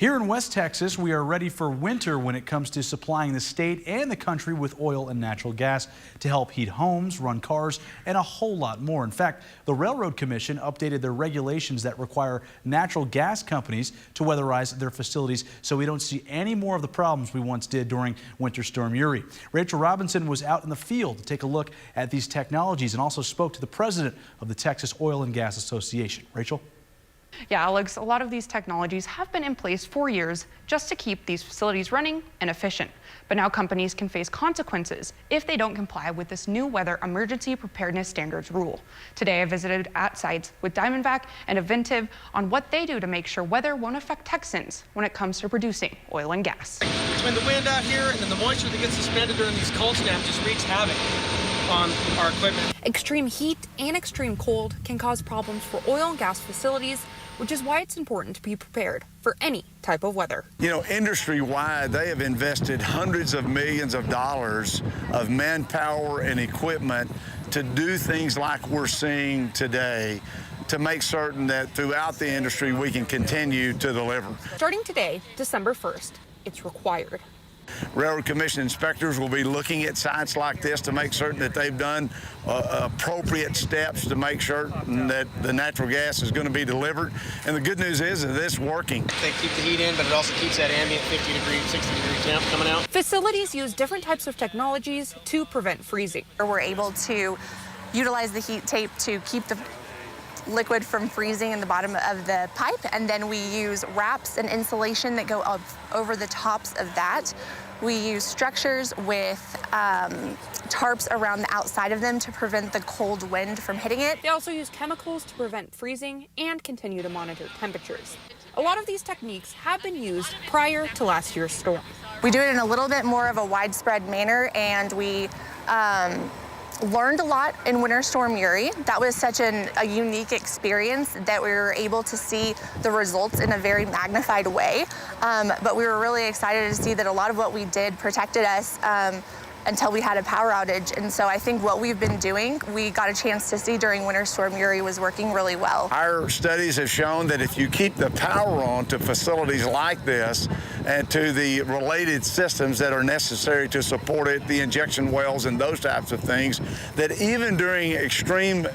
Here in West Texas, we are ready for winter when it comes to supplying the state and the country with oil and natural gas to help heat homes, run cars, and a whole lot more. In fact, the Railroad Commission updated their regulations that require natural gas companies to weatherize their facilities so we don't see any more of the problems we once did during Winter Storm Uri. Rachel Robinson was out in the field to take a look at these technologies and also spoke to the president of the Texas Oil and Gas Association. Rachel? Yeah, Alex, a lot of these technologies have been in place for years just to keep these facilities running and efficient. But now companies can face consequences if they don't comply with this new weather emergency preparedness standards rule. Today, I visited at sites with Diamondback and Aventiv on what they do to make sure weather won't affect Texans when it comes to producing oil and gas. Between the wind out here and then the moisture that gets suspended during these cold snaps just wreaks havoc on our equipment. Extreme heat and extreme cold can cause problems for oil and gas facilities, which is why it's important to be prepared for any type of weather. You know, industry-wide, they have invested hundreds of millions of dollars of manpower and equipment to do things like we're seeing today to make certain that throughout the industry we can continue to deliver. Starting today, December 1st, it's required. Railroad Commission inspectors will be looking at sites like this to make certain that they've done appropriate steps to make sure that the natural gas is going to be delivered. And the good news is that it's working. They keep the heat in, but it also keeps that ambient 50-degree, 60-degree temp coming out. Facilities use different types of technologies to prevent freezing. We're able to utilize the heat tape to keep the liquid from freezing in the bottom of the pipe, and then we use wraps and insulation that go up over the tops of that. We use structures with tarps around the outside of them to prevent the cold wind from hitting it. They also use chemicals to prevent freezing and continue to monitor temperatures. A lot of these techniques have been used prior to last year's storm. We do it in a little bit more of a widespread manner, and we learned a lot in Winter Storm Uri. That was such a unique experience that we were able to see the results in a very magnified way. But we were really excited to see that a lot of what we did protected us until we had a power outage. And so I think what we've been doing, we got a chance to see during Winter Storm Uri was working really well. Our studies have shown that if you keep the power on to facilities like this and to the related systems that are necessary to support it, the injection wells and those types of things, that even during extreme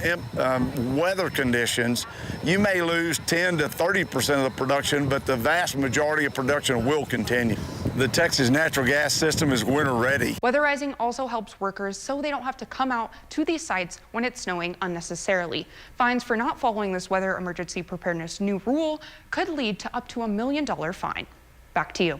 weather conditions, you may lose 10 to 30% of the production, but the vast majority of production will continue. The Texas natural gas system is winter ready. Weatherizing also helps workers so they don't have to come out to these sites when it's snowing unnecessarily. Fines for not following this weather emergency preparedness new rule could lead to up to $1 million fine. Back to you.